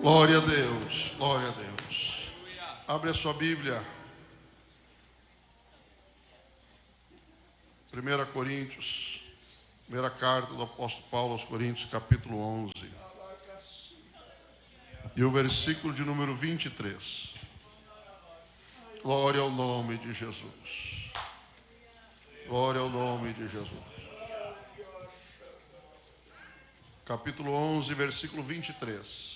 Glória a Deus, glória a Deus. Abre a sua Bíblia. 1 Coríntios, primeira carta do apóstolo Paulo aos Coríntios, capítulo 11. E o versículo de número 23. Glória ao nome de Jesus. Glória ao nome de Jesus. Capítulo 11, versículo 23.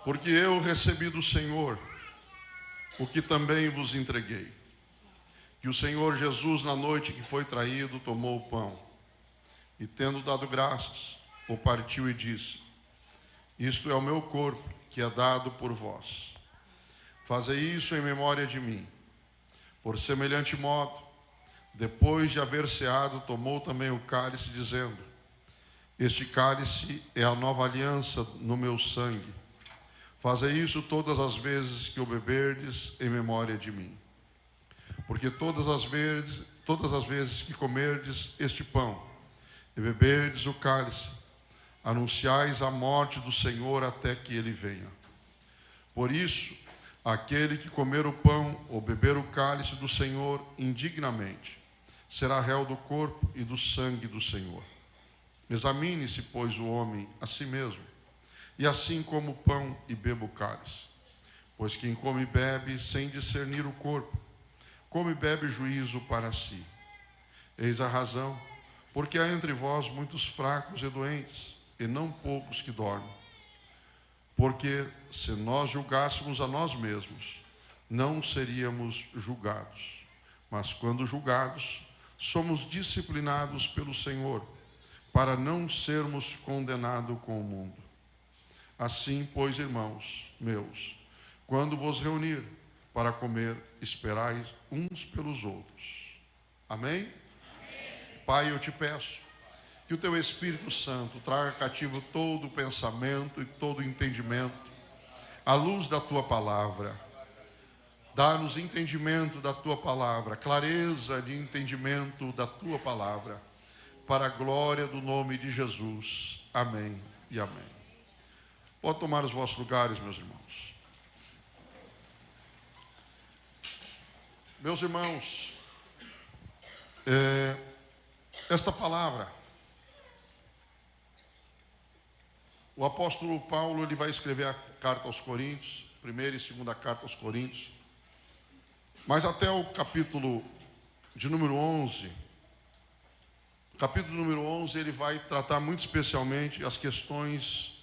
Porque eu recebi do Senhor o que também vos entreguei. Que o Senhor Jesus, na noite que foi traído, tomou o pão. E tendo dado graças, o partiu e disse: isto é o meu corpo, que é dado por vós. Fazei isso em memória de mim. Por semelhante modo, depois de haver ceado, tomou também o cálice, dizendo: este cálice é a nova aliança no meu sangue. Fazei isso todas as vezes que o beberdes em memória de mim. Porque todas as vezes que comerdes este pão e beberdes o cálice, anunciais a morte do Senhor até que ele venha. Por isso, aquele que comer o pão ou beber o cálice do Senhor indignamente, será réu do corpo e do sangue do Senhor. Examine-se, pois, o homem a si mesmo, e assim como o pão e beba o cálice. Pois quem come e bebe sem discernir o corpo, come e bebe juízo para si. Eis a razão, porque há entre vós muitos fracos e doentes, e não poucos que dormem. Porque se nós julgássemos a nós mesmos, não seríamos julgados. Mas quando julgados, somos disciplinados pelo Senhor, para não sermos condenados com o mundo. Assim, pois, irmãos meus, quando vos reunir para comer, esperai uns pelos outros. Amém? Amém? Pai, eu te peço que o teu Espírito Santo traga cativo todo o pensamento e todo o entendimento à luz da tua palavra. Dá-nos entendimento da tua palavra, clareza de entendimento da tua palavra, para a glória do nome de Jesus. Amém e amém. Pode tomar os vossos lugares, meus irmãos. Meus irmãos, esta palavra, o apóstolo Paulo, ele vai escrever a carta aos Coríntios, primeira e segunda carta aos Coríntios, mas até o capítulo de número 11, ele vai tratar muito especialmente as questões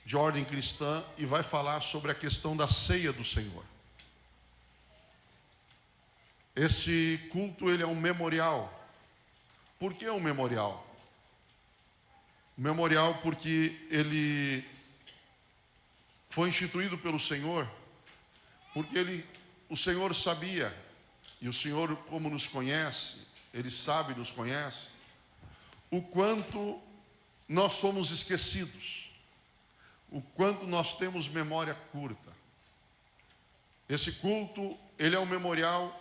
de ordem cristã e vai falar sobre a questão da ceia do Senhor. Este culto, ele é um memorial. Por que um memorial? Um memorial porque ele foi instituído pelo Senhor, porque o Senhor sabia, e o Senhor, como nos conhece, ele sabe, nos conhece, o quanto nós somos esquecidos, o quanto nós temos memória curta. Esse culto, ele é um memorial,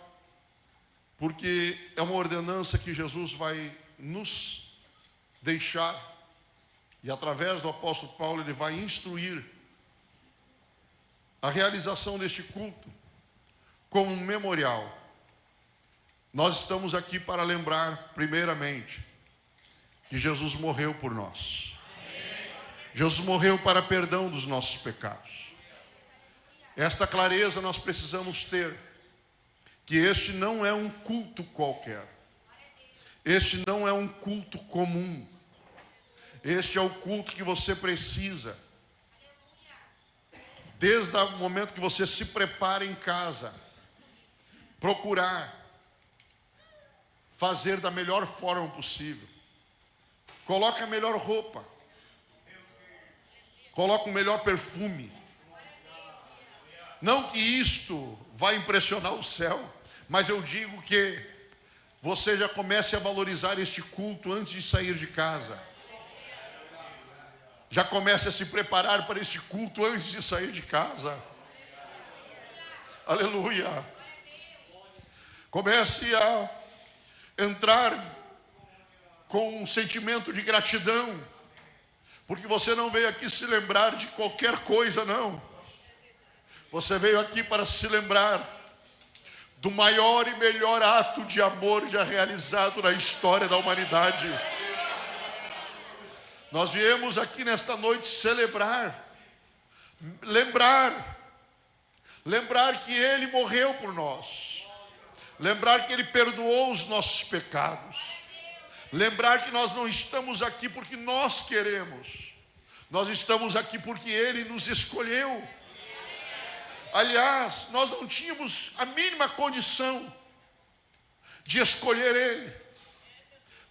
porque é uma ordenança que Jesus vai nos deixar, e através do apóstolo Paulo, ele vai instruir a realização deste culto como um memorial. Nós estamos aqui para lembrar, primeiramente, que Jesus morreu por nós. Jesus morreu para perdão dos nossos pecados. Esta clareza nós precisamos ter, que este não é um culto qualquer. Este não é um culto comum. Este é o culto que você precisa, desde o momento que você se prepara em casa, procurar fazer da melhor forma possível. Coloque a melhor roupa. Coloque o melhor perfume. Não que isto vai impressionar o céu, mas eu digo que você já comece a valorizar este culto antes de sair de casa. Já comece a se preparar para este culto antes de sair de casa. Aleluia. Comece a entrar com um sentimento de gratidão, porque você não veio aqui se lembrar de qualquer coisa, não. Você veio aqui para se lembrar do maior e melhor ato de amor já realizado na história da humanidade. Nós viemos aqui nesta noite celebrar, lembrar que Ele morreu por nós, lembrar que Ele perdoou os nossos pecados, lembrar que nós não estamos aqui porque nós queremos, nós estamos aqui porque Ele nos escolheu. Aliás, nós não tínhamos a mínima condição de escolher Ele.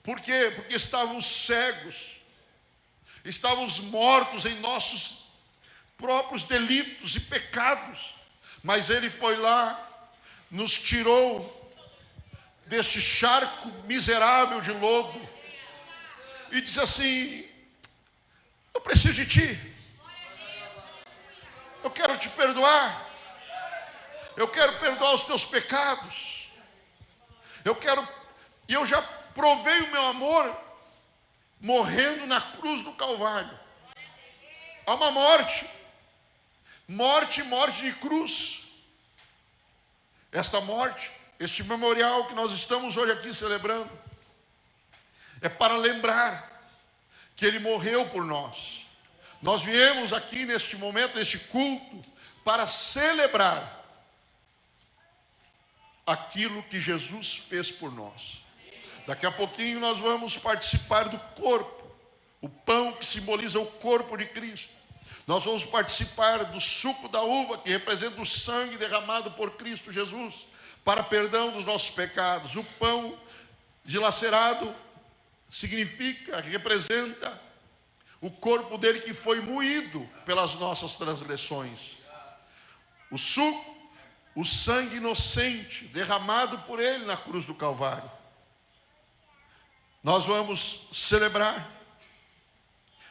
Por quê? Porque estávamos cegos, estávamos mortos em nossos próprios delitos e pecados. Mas Ele foi lá, nos tirou deste charco miserável de lodo e disse assim: eu preciso de Ti, eu quero Te perdoar, eu quero perdoar os Teus pecados, e eu já provei o meu amor morrendo na cruz do Calvário. Há uma morte de cruz. Esta morte, este memorial que nós estamos hoje aqui celebrando, é para lembrar que Ele morreu por nós. Nós viemos aqui neste momento, neste culto, para celebrar aquilo que Jesus fez por nós. Daqui a pouquinho nós vamos participar do corpo, o pão que simboliza o corpo de Cristo. Nós vamos participar do suco da uva, que representa o sangue derramado por Cristo Jesus, para perdão dos nossos pecados. O pão dilacerado significa, representa o corpo dele que foi moído pelas nossas transgressões. O suco, o sangue inocente derramado por ele na cruz do Calvário. Nós vamos celebrar.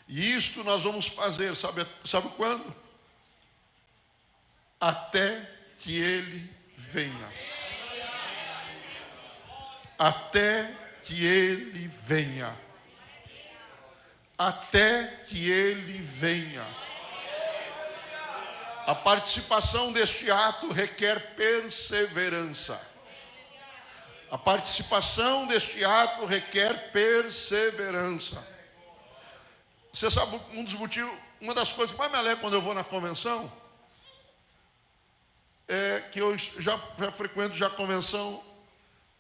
E isto nós vamos fazer, sabe quando? Até que Ele venha. Até que Ele venha. Até que Ele venha. A participação deste ato requer perseverança. A participação deste ato requer perseverança. Você sabe um dos motivos, uma das coisas que mais me alegra quando eu vou na convenção, é que eu já frequento a convenção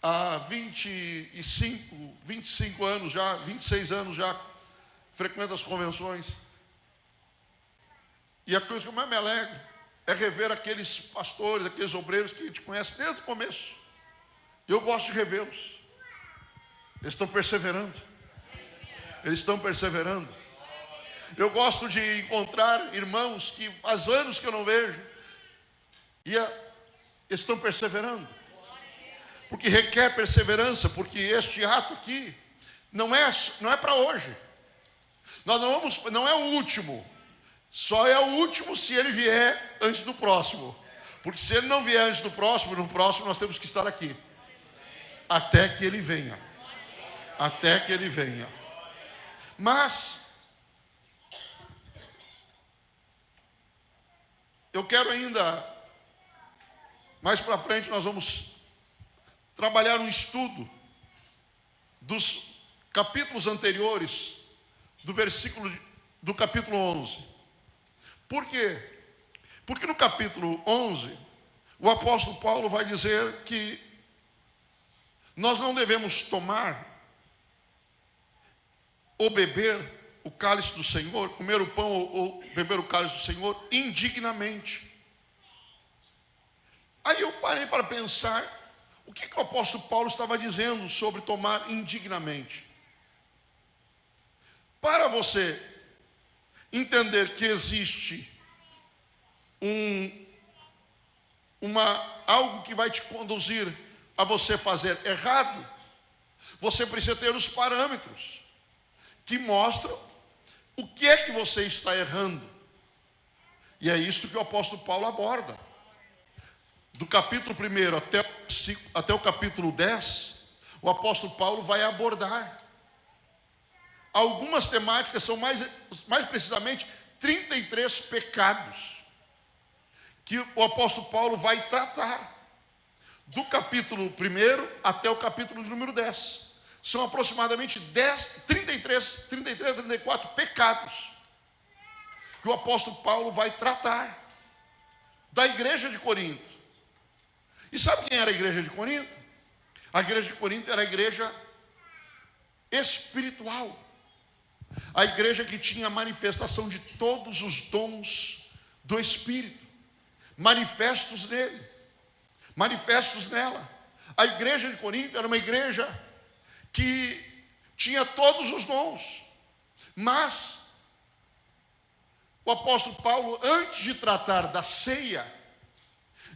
há 25 anos já, 26 anos já, frequento as convenções. E a coisa que mais me alegra é rever aqueles pastores, aqueles obreiros que a gente conhece desde o começo. Eu gosto de revê-los. Eles estão perseverando. Eles estão perseverando. Eu gosto de encontrar irmãos que faz anos que eu não vejo e estão perseverando. Porque requer perseverança, porque este ato aqui não é para hoje. Não é o último. Só é o último se ele vier antes do próximo. Porque se ele não vier antes do próximo, no próximo nós temos que estar aqui. Até que ele venha. Até que ele venha. Mas eu quero ainda, mais para frente nós vamos trabalhar um estudo dos capítulos anteriores, do capítulo 11. Por quê? Porque no capítulo 11, o apóstolo Paulo vai dizer que nós não devemos tomar ou beber o cálice do Senhor, comer o pão ou beber o cálice do Senhor indignamente. Aí eu parei para pensar, o que o apóstolo Paulo estava dizendo sobre tomar indignamente? Para você entender que existe algo que vai te conduzir a você fazer errado, você precisa ter os parâmetros que mostram o que é que você está errando. E é isso que o apóstolo Paulo aborda. Do capítulo 1 até o capítulo 10, o apóstolo Paulo vai abordar algumas temáticas, são mais precisamente 33 pecados que o apóstolo Paulo vai tratar, do capítulo 1 até o capítulo número 10. São aproximadamente 33 a 34 pecados que o apóstolo Paulo vai tratar da igreja de Corinto. E sabe quem era a igreja de Corinto? A igreja de Corinto era a igreja espiritual. A igreja que tinha manifestação de todos os dons do Espírito, manifestos nele, manifestos nela. A igreja de Corinto era uma igreja que tinha todos os dons, mas o apóstolo Paulo, antes de tratar da ceia,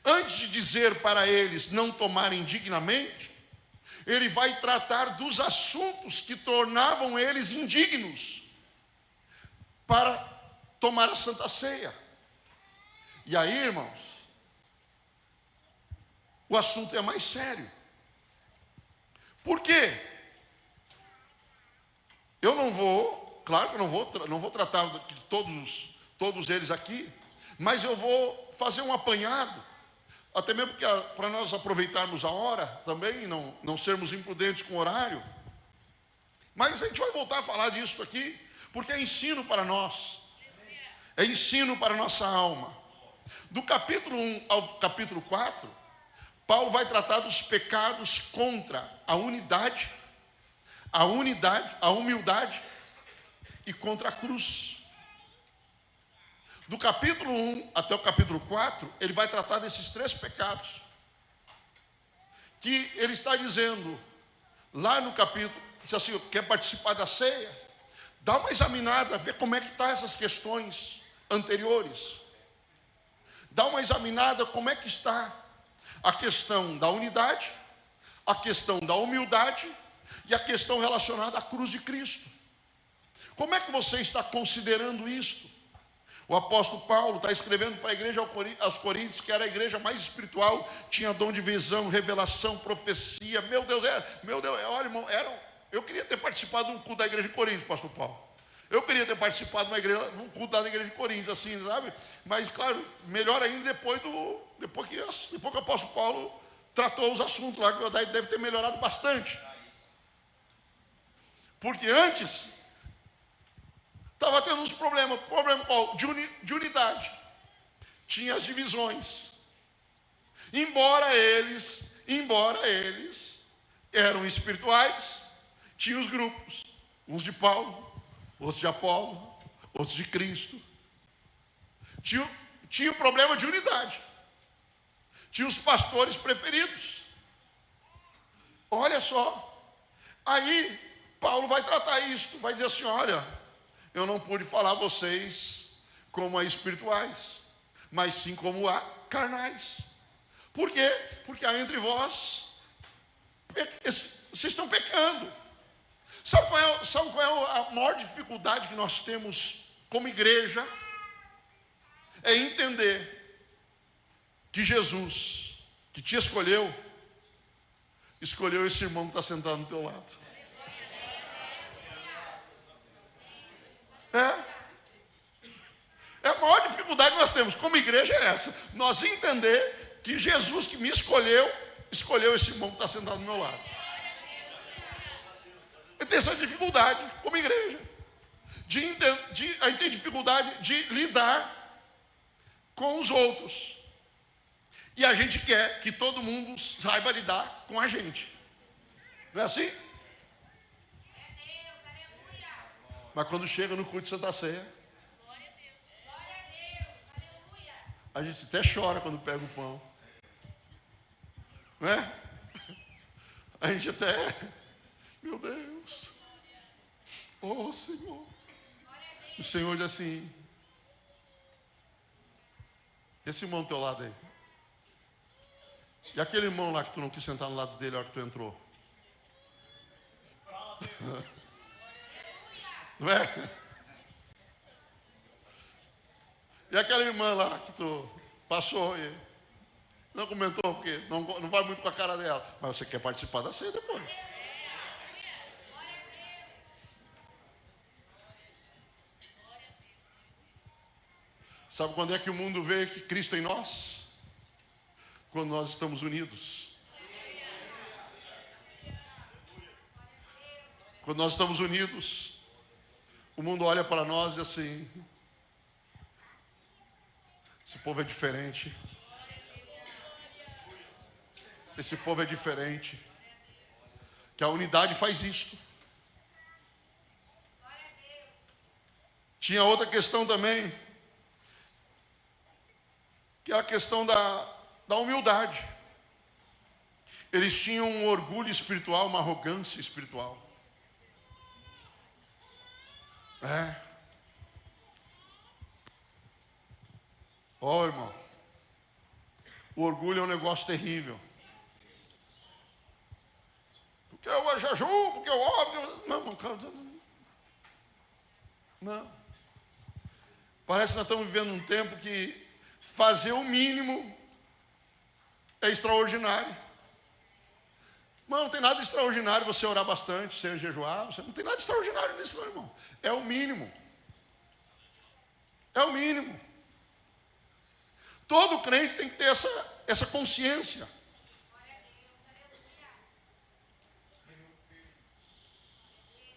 antes de dizer para eles não tomarem dignamente, ele vai tratar dos assuntos que tornavam eles indignos para tomar a Santa Ceia. E aí, irmãos, o assunto é mais sério. Por quê? Eu não vou, claro que eu não vou tratar de todos eles aqui, mas eu vou fazer um apanhado, até mesmo para nós aproveitarmos a hora também, não sermos imprudentes com o horário. Mas a gente vai voltar a falar disso aqui, porque é ensino para nós, é ensino para a nossa alma. Do capítulo 1 ao capítulo 4, Paulo vai tratar dos pecados contra a unidade, a humildade e contra a cruz. Do capítulo 1 até o capítulo 4, ele vai tratar desses 3 pecados, que ele está dizendo, lá no capítulo, diz assim: quer participar da ceia? Dá uma examinada, vê como é que estão essas questões anteriores. Dá uma examinada como é que está a questão da unidade, a questão da humildade e a questão relacionada à cruz de Cristo. Como é que você está considerando isto? O apóstolo Paulo está escrevendo para a igreja aos Coríntios, que era a igreja mais espiritual, tinha dom de visão, revelação, profecia. Meu Deus, olha, irmão, eu queria ter participado de um culto da igreja de Coríntios, pastor Paulo. Eu queria ter participado de um culto da igreja de Coríntios, assim, sabe? Mas, claro, melhor ainda depois que o apóstolo Paulo tratou os assuntos lá, que deve ter melhorado bastante. Porque antes estava tendo uns problemas. Problema qual? De unidade. Tinha as divisões. Embora eles eram espirituais, tinha os grupos. Uns de Paulo, outros de Apolo, outros de Cristo. Tinha o problema de unidade. Tinha os pastores preferidos. Olha só. Aí, Paulo vai tratar isso. Vai dizer assim: olha, eu não pude falar a vocês como a espirituais, mas sim como a carnais. Por quê? Porque há entre vós, vocês estão pecando. Sabe qual é a maior dificuldade que nós temos como igreja? É entender que Jesus, que te escolheu esse irmão que está sentado no teu lado. É a maior dificuldade que nós temos como igreja, é essa: nós entender que Jesus que me escolheu esse irmão que está sentado do meu lado. Eu tenho essa dificuldade como igreja, a gente tem dificuldade de lidar com os outros, e a gente quer que todo mundo saiba lidar com a gente, não é assim? Mas quando chega no culto de Santa Ceia, a gente até chora quando pega o pão, não é? A gente até, meu Deus, oh Senhor. O Senhor diz assim: esse irmão do teu lado aí, e aquele irmão lá que tu não quis sentar no lado dele na hora que tu entrou, não é? E aquela irmã lá que tu passou e não comentou, porque não vai muito com a cara dela, mas você quer participar da ceia depois. Sabe quando é que o mundo vê que Cristo é em nós? Quando nós estamos unidos. Quando nós estamos unidos, o mundo olha para nós e assim, esse povo é diferente. Esse povo é diferente. Que a unidade faz isto. Tinha outra questão também, que é a questão da humildade. Eles tinham um orgulho espiritual, uma arrogância espiritual. Irmão, o orgulho é um negócio terrível. Porque eu jejum, porque eu oro. Não. Parece que nós estamos vivendo um tempo que fazer o mínimo é extraordinário. Não tem nada de extraordinário você orar bastante, você jejuar. Não tem nada de extraordinário nisso, não, irmão. É o mínimo. É o mínimo. Todo crente tem que ter essa consciência.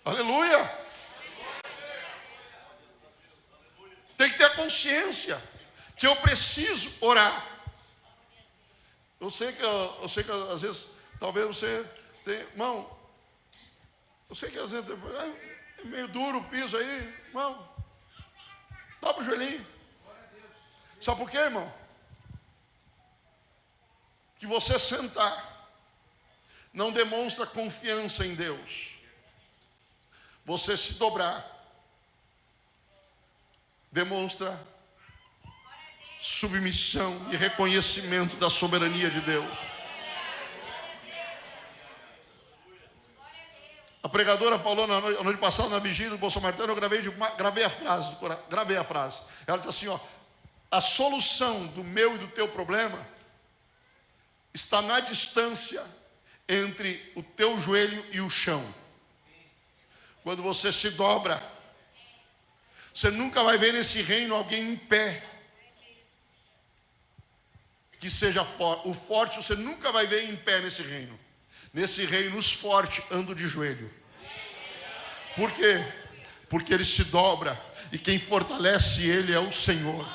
Aleluia. Tem que ter a consciência que eu preciso orar. Eu sei que às vezes, talvez você tenha, irmão, eu sei que às vezes é meio duro o piso aí, irmão, dobra o joelhinho. Sabe por quê, irmão? Que você sentar não demonstra confiança em Deus. Você se dobrar demonstra submissão e reconhecimento da soberania de Deus. A pregadora falou na noite passada, na vigília do Bolsonaro, eu gravei a frase. Ela disse assim, a solução do meu e do teu problema está na distância entre o teu joelho e o chão. Quando você se dobra, você nunca vai ver nesse reino alguém em pé que seja forte. O forte você nunca vai ver em pé nesse reino. Nesse reino os fortes andam de joelho. Por quê? Porque ele se dobra e quem fortalece ele é o Senhor.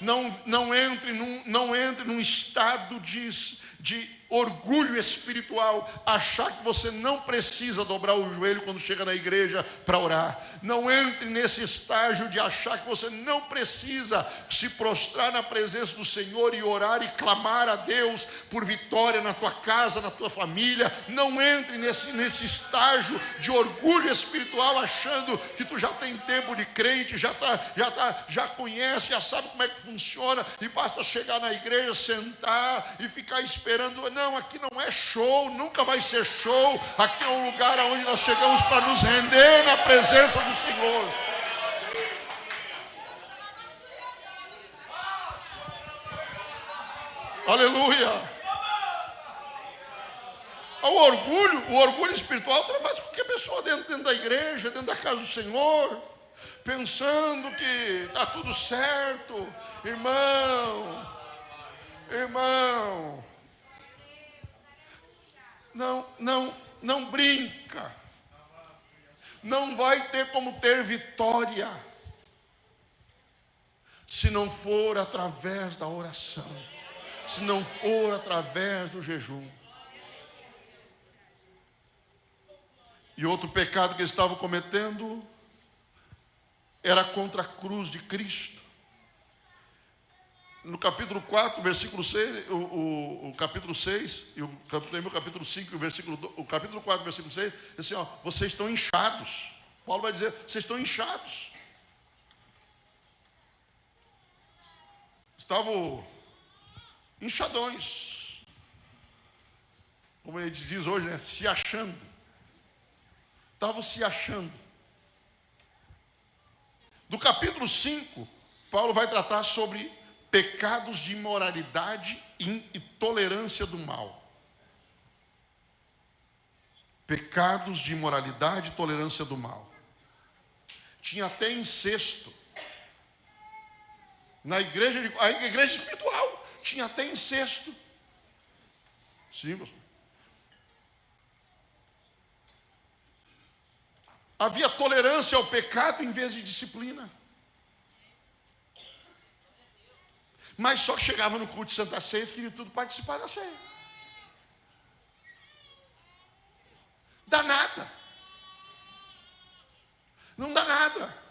Não entre num estado de orgulho espiritual, achar que você não precisa dobrar o joelho quando chega na igreja para orar. Não entre nesse estágio de achar que você não precisa se prostrar na presença do Senhor e orar e clamar a Deus por vitória na tua casa, na tua família. Não entre nesse estágio de orgulho espiritual, achando que tu já tem tempo de crente, já conhece, já sabe como é que funciona e basta chegar na igreja, sentar e ficar esperando. Não, aqui não é show, nunca vai ser show. Aqui é um lugar onde nós chegamos para nos render na presença do Senhor. Aleluia. O orgulho espiritual faz com que a pessoa dentro da igreja, dentro da casa do Senhor, pensando que está tudo certo. Irmão, não brinca. Não vai ter como ter vitória se não for através da oração, se não for através do jejum. E outro pecado que eles estavam cometendo era contra a cruz de Cristo. No capítulo 4, versículo 6, o capítulo 6, e o capítulo 5, o capítulo 4, versículo 6, diz assim, vocês estão inchados. Paulo vai dizer, vocês estão inchados. Estavam inchadões. Como ele diz hoje, né? Se achando. Estavam se achando. Do capítulo 5, Paulo vai tratar sobre pecados de imoralidade e tolerância do mal. Pecados de imoralidade e tolerância do mal. tinha até incesto. Na igreja, a igreja espiritual tinha até incesto. Sim, pastor. Havia tolerância ao pecado em vez de disciplina. Mas só que chegava no culto de Santa Ceia, eles queriam tudo participar da ceia. Dá nada. Não dá nada.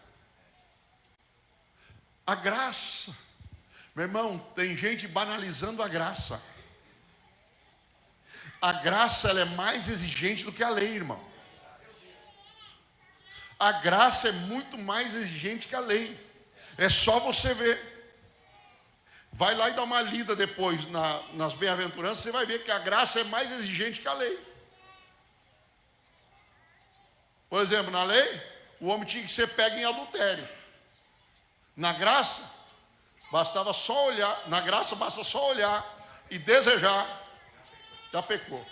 A graça. Meu irmão, tem gente banalizando a graça. A graça, ela é mais exigente do que a lei, irmão. A graça é muito mais exigente que a lei. É só você ver. Vai lá e dá uma lida depois nas bem-aventuranças, você vai ver que a graça é mais exigente que a lei. Por exemplo, na lei, o homem tinha que ser pego em adultério. Na graça, bastava só olhar. Na graça, basta só olhar e desejar, já pecou.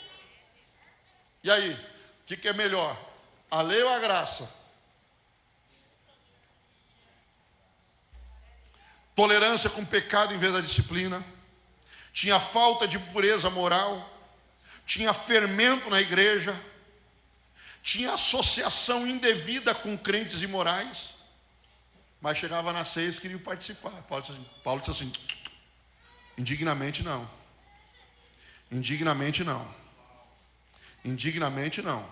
E aí, o que é melhor? A lei ou a graça? Tolerância com o pecado em vez da disciplina. Tinha falta de pureza moral. Tinha fermento na igreja. Tinha associação indevida com crentes imorais. Mas chegava na ceia e queriam participar. Paulo disse assim: indignamente não. Indignamente não. Indignamente não.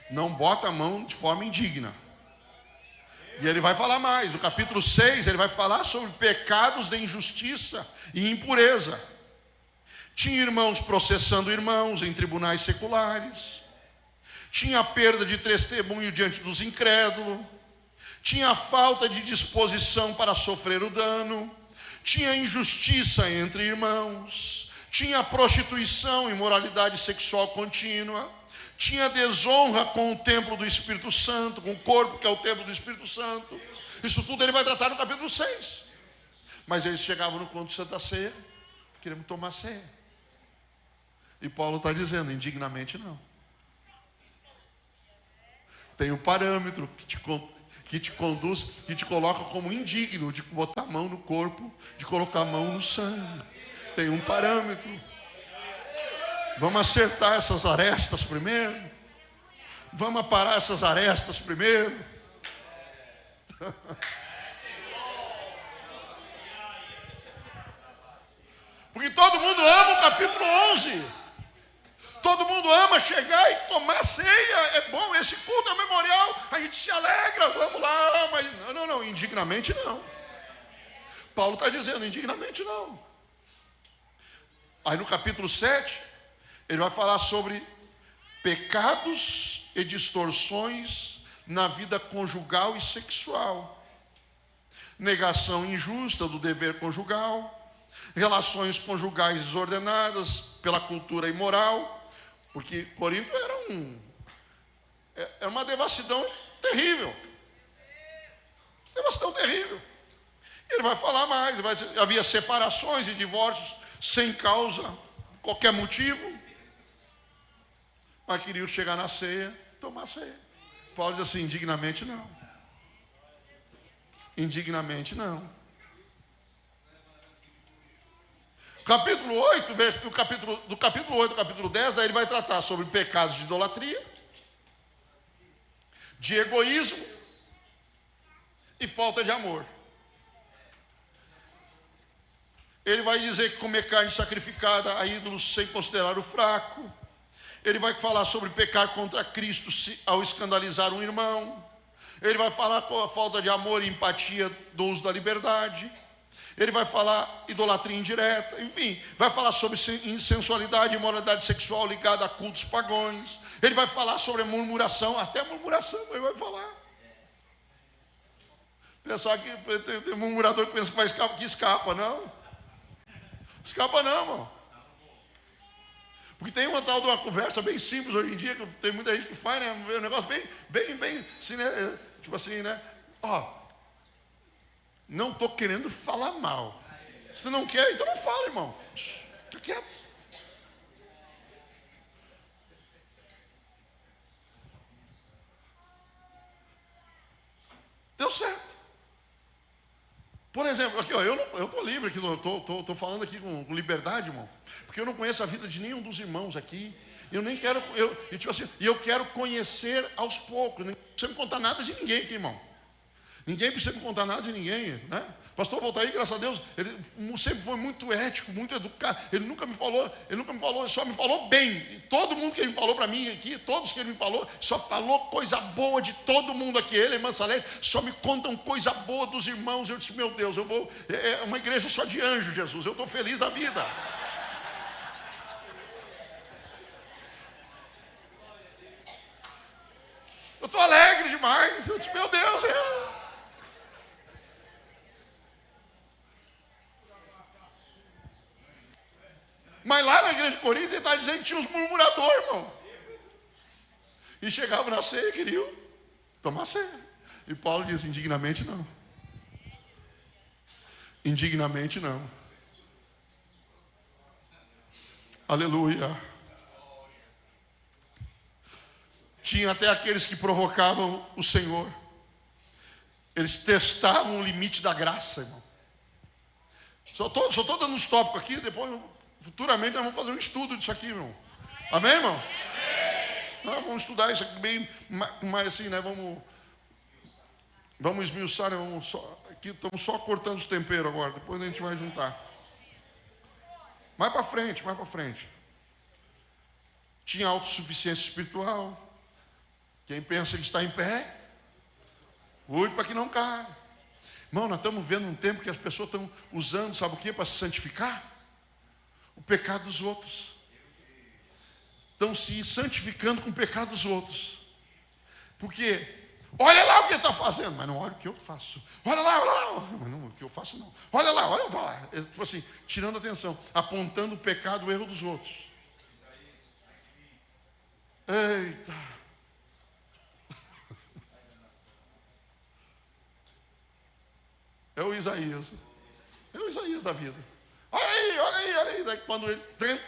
Não bota a mão de forma indigna. E ele vai falar mais. No capítulo 6, ele vai falar sobre pecados de injustiça e impureza. Tinha irmãos processando irmãos em tribunais seculares. Tinha perda de testemunho diante dos incrédulos. Tinha falta de disposição para sofrer o dano. Tinha injustiça entre irmãos. Tinha prostituição e imoralidade sexual contínua. Tinha desonra com o templo do Espírito Santo, com o corpo que é o templo do Espírito Santo. Isso tudo ele vai tratar no capítulo 6. Mas eles chegavam no culto de Santa Ceia, queriam tomar ceia. E Paulo está dizendo, indignamente não. Tem um parâmetro que te conduz, que te coloca como indigno de botar a mão no corpo, de colocar a mão no sangue. Tem um parâmetro. Vamos acertar essas arestas primeiro. Vamos aparar essas arestas primeiro. Porque todo mundo ama o capítulo 11. Todo mundo ama chegar e tomar ceia. É bom, esse culto é memorial. A gente se alegra, vamos lá. Mas não, indignamente não. Paulo está dizendo, indignamente não. Aí no capítulo 7, ele vai falar sobre pecados e distorções na vida conjugal e sexual. Negação injusta do dever conjugal. Relações conjugais desordenadas pela cultura imoral. Porque Corinto era uma devassidão terrível. Devassidão terrível. Ele vai falar mais. Havia separações e divórcios sem causa, qualquer motivo. Mas queriam chegar na ceia, tomar ceia. Paulo diz assim, indignamente não. Indignamente não. Capítulo 8, do capítulo 8 ao capítulo 10, daí ele vai tratar sobre pecados de idolatria, de egoísmo e falta de amor. Ele vai dizer que comer carne sacrificada a ídolos sem considerar o fraco. Ele vai falar sobre pecar contra Cristo ao escandalizar um irmão. Ele vai falar com a falta de amor e empatia do uso da liberdade. Ele vai falar idolatria indireta, enfim, vai falar sobre insensualidade e imoralidade sexual ligada a cultos pagãos. Ele vai falar sobre murmuração, até murmuração ele vai falar. Pensar que tem murmurador que pensa que vai escapar, que escapa, não. Escapa não, irmão. Porque tem uma tal de uma conversa bem simples hoje em dia, que tem muita gente que faz, né? Um negócio bem, assim, né? Tipo assim, né? Não estou querendo falar mal. Se não quer, então não fala, irmão. Fica quieto. certo. Por exemplo, aqui, ó, eu estou livre aqui, estou falando aqui com liberdade, irmão, porque eu não conheço a vida de nenhum dos irmãos aqui. Eu nem quero, tipo assim, eu quero conhecer aos poucos. Não precisa me contar nada de ninguém aqui, irmão. Ninguém precisa me contar nada de ninguém, né? Pastor Voltair, graças a Deus, ele sempre foi muito ético, muito educado. Ele nunca me falou, só me falou bem. E todo mundo que ele falou para mim aqui, todos que ele me falou, só falou coisa boa de todo mundo aqui. Ele, irmã Salete, só me contam coisa boa dos irmãos. Eu disse, meu Deus, eu vou, é uma igreja só de anjo, Jesus. Eu estou feliz da vida. Eu estou alegre demais. Eu disse, meu Deus, Mas lá na igreja de Coríntios ele está dizendo que tinha uns murmuradores, irmão. E chegavam na ceia e queriam tomar ceia. E Paulo diz, indignamente não. Indignamente não. Aleluia. Tinha até aqueles que provocavam o Senhor. Eles testavam o limite da graça, irmão. Só estou dando uns tópicos aqui, depois, futuramente, nós vamos fazer um estudo disso aqui, irmão. Amém, irmão? Amém. Vamos estudar isso aqui bem mais assim, né? Vamos esmiuçar, né? Aqui estamos só cortando os temperos agora, depois a gente vai juntar. Mais para frente. Tinha autossuficiência espiritual. Quem pensa que está em pé, cuide para que não caia. Irmão, nós estamos vendo um tempo que as pessoas estão usando, sabe o que, para se santificar? O pecado dos outros. Estão se santificando com o pecado dos outros. Porque, olha lá o que ele está fazendo, mas não olha o que eu faço. Olha lá, mas não o que eu faço não. Olha para lá. Tipo assim, tirando a atenção, apontando o pecado, o erro dos outros. Eita. É o Isaías da vida. Olha aí. Daí quando ele tem,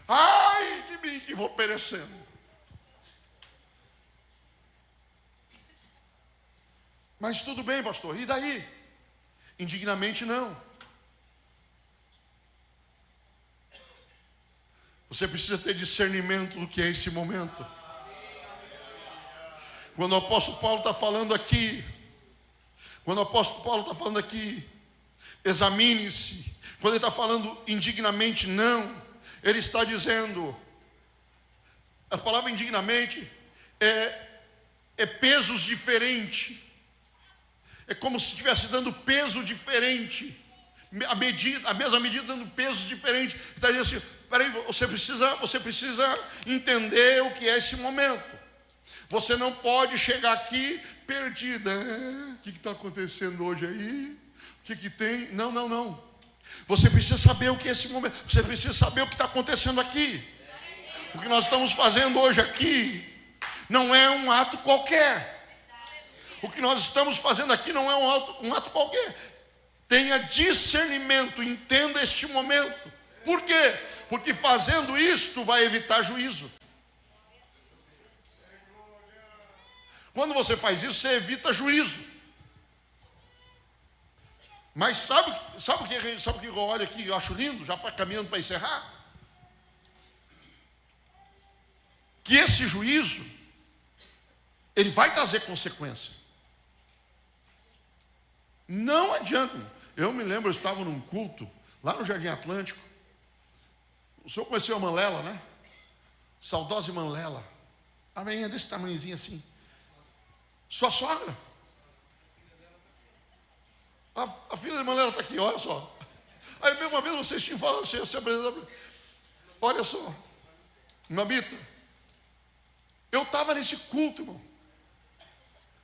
ai de mim que vou perecendo. Mas tudo bem, pastor, e daí? Indignamente não. Você precisa ter discernimento do que é esse momento. Quando o apóstolo Paulo está falando aqui, examine-se. Quando ele está falando indignamente não, ele está dizendo, a palavra indignamente é pesos diferentes. É como se estivesse dando peso diferente. A mesma medida dando pesos diferentes. Ele está dizendo assim, peraí, você precisa entender o que é esse momento. Você não pode chegar aqui perdida. O que está acontecendo hoje aí? O que tem? Não. Você precisa saber o que é esse momento. Você precisa saber o que está acontecendo aqui. O que nós estamos fazendo hoje aqui não é um ato qualquer. O que nós estamos fazendo aqui não é um ato qualquer. Tenha discernimento, entenda este momento. Por quê? Porque fazendo isto vai evitar juízo. Quando você faz isso, você evita juízo. Mas sabe o que eu olho aqui, eu acho lindo, já caminhando para encerrar? Que esse juízo, ele vai trazer consequência. Não adianta. Eu me lembro, eu estava num culto, lá no Jardim Atlântico. O senhor conheceu a Manlela, né? Saudosa Manlela. A velhinha desse tamanhozinho assim. Sua sogra. A filha da Manela está aqui, olha só. Aí uma vez vocês tinham falado, você apresentou. Olha só, Mamita, eu estava nesse culto, irmão.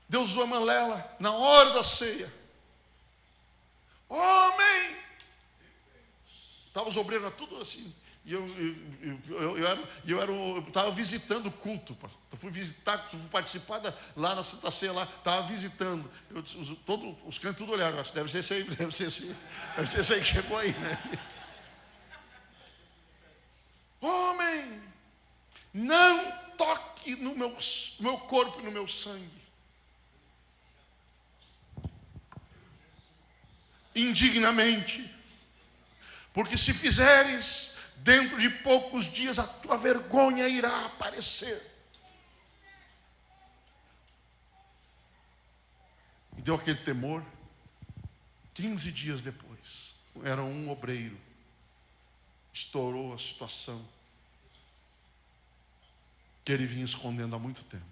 Deus usou a Manela na hora da ceia. Homem! Estava os obreiros tudo assim. E eu estava visitando o culto. Eu fui participar lá na Santa Ceia, lá, estava visitando. Os crentes tudo olharam, deve ser esse aí que chegou aí, né? Homem, não toque no meu corpo e no meu sangue. indignamente, porque se fizeres, dentro de poucos dias a tua vergonha irá aparecer. E deu aquele temor. 15 dias depois, era um obreiro, estourou a situação que ele vinha escondendo há muito tempo.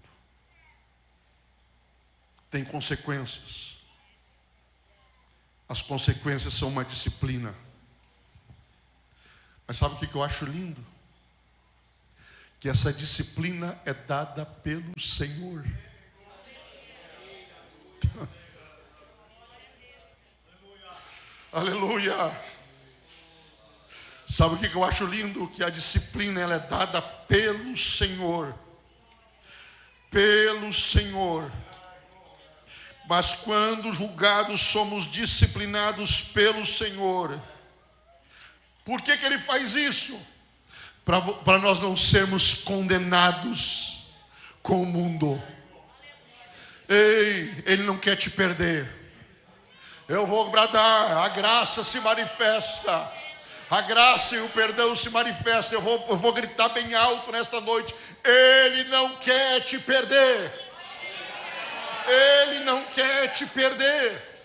Tem consequências. As consequências são uma disciplina. Mas sabe o que eu acho lindo? Que essa disciplina é dada pelo Senhor. Aleluia. Sabe o que eu acho lindo? Que a disciplina ela é dada pelo Senhor. Pelo Senhor. Mas quando julgados somos disciplinados pelo Senhor. Por que Ele faz isso? Para nós não sermos condenados com o mundo. Ei, Ele não quer te perder. Eu vou bradar, a graça se manifesta. A graça e o perdão se manifestam. Eu vou gritar bem alto nesta noite. Ele não quer te perder. Ele não quer te perder.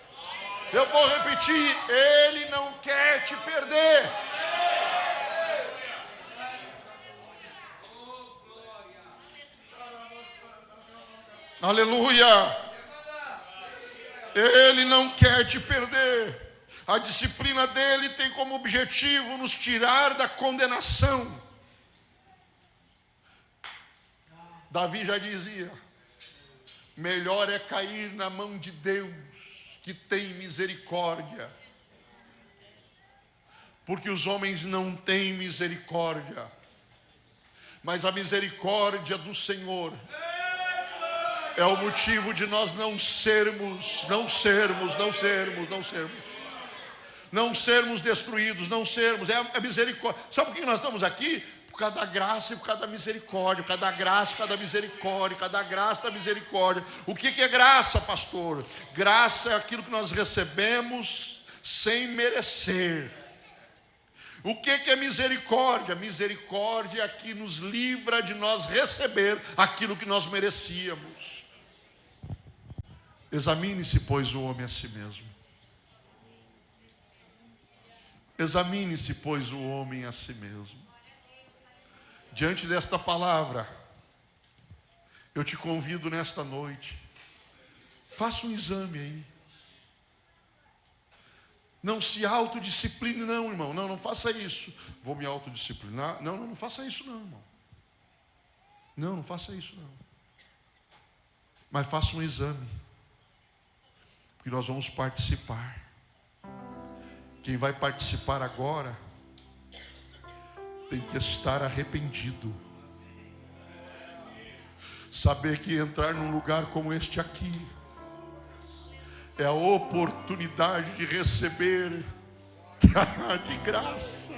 Eu vou repetir. Ele não quer te perder. Aleluia. Ele não quer te perder. A disciplina dele tem como objetivo nos tirar da condenação. Davi já dizia: melhor é cair na mão de Deus, que tem misericórdia, porque os homens não têm misericórdia, mas a misericórdia do Senhor é o motivo de nós não sermos destruídos, é a misericórdia. Sabe por que nós estamos aqui? Por causa da graça e por causa da misericórdia, por causa da graça e por causa da misericórdia, por causa da graça e da misericórdia. O que é graça, pastor? Graça é aquilo que nós recebemos sem merecer. O que é misericórdia? Misericórdia é a que nos livra de nós receber aquilo que nós merecíamos. Examine-se, pois, o homem a si mesmo. Examine-se, pois, o homem a si mesmo. Diante desta palavra, eu te convido nesta noite, faça um exame aí. Não se autodiscipline não, irmão. Não faça isso. Vou me autodisciplinar? Não faça isso não, irmão. Não faça isso não. Mas faça um exame. Porque nós vamos participar. Quem vai participar agora tem que estar arrependido. Saber que entrar num lugar como este aqui é a oportunidade de receber de graça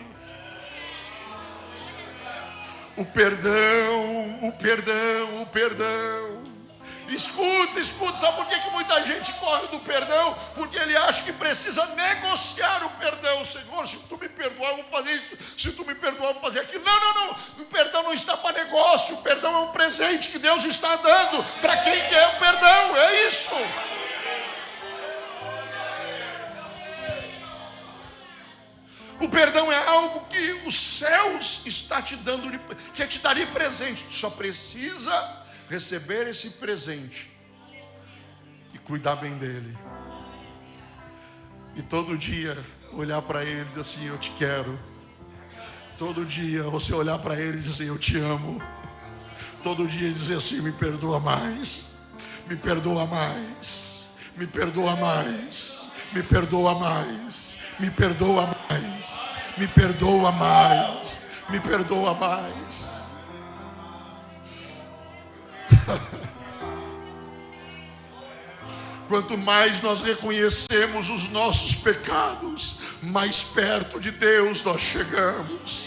o perdão. Escuta, sabe por que muita gente corre do perdão? Porque ele acha que precisa negociar o perdão. Senhor, se tu me perdoar, eu vou fazer isso. Se tu me perdoar, eu vou fazer aquilo. Não. O perdão não está para negócio. O perdão é um presente que Deus está dando para quem quer o perdão. É isso. O perdão é algo que os céus está te dando, quer te dar de presente. Tu só precisa receber esse presente e cuidar bem dele. E todo dia olhar para ele e dizer assim: eu te quero. Todo dia você olhar para ele e dizer assim: eu te amo. Todo dia dizer assim: me perdoa mais. Me perdoa mais. Me perdoa mais. Me perdoa mais. Me perdoa mais. Me perdoa mais. Me perdoa mais. Quanto mais nós reconhecemos os nossos pecados, mais perto de Deus nós chegamos.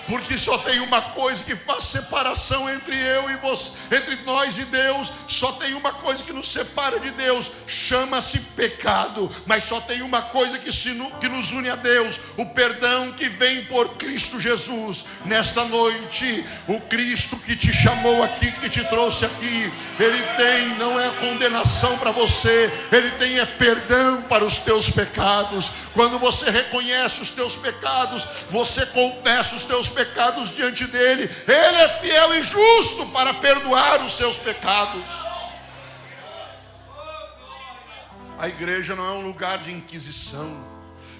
porque só tem uma coisa que faz separação entre eu e você, entre nós e Deus. Só tem uma coisa que nos separa de Deus, chama-se pecado. Mas só tem uma coisa que nos une a Deus: o perdão que vem por Cristo Jesus. Nesta noite, o Cristo que te chamou aqui, que te trouxe aqui, Ele tem, não é condenação para você, Ele tem perdão para os teus pecados. Quando você reconhece os teus pecados, você confessa os teus pecados diante dele, Ele é fiel e justo para perdoar os seus pecados. A igreja não é um lugar de inquisição,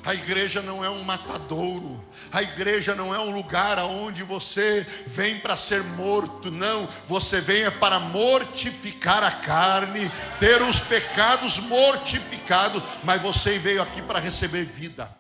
a igreja não é um matadouro, a igreja não é um lugar onde você vem para ser morto. Não, você vem para mortificar a carne, ter os pecados mortificados, mas você veio aqui para receber vida.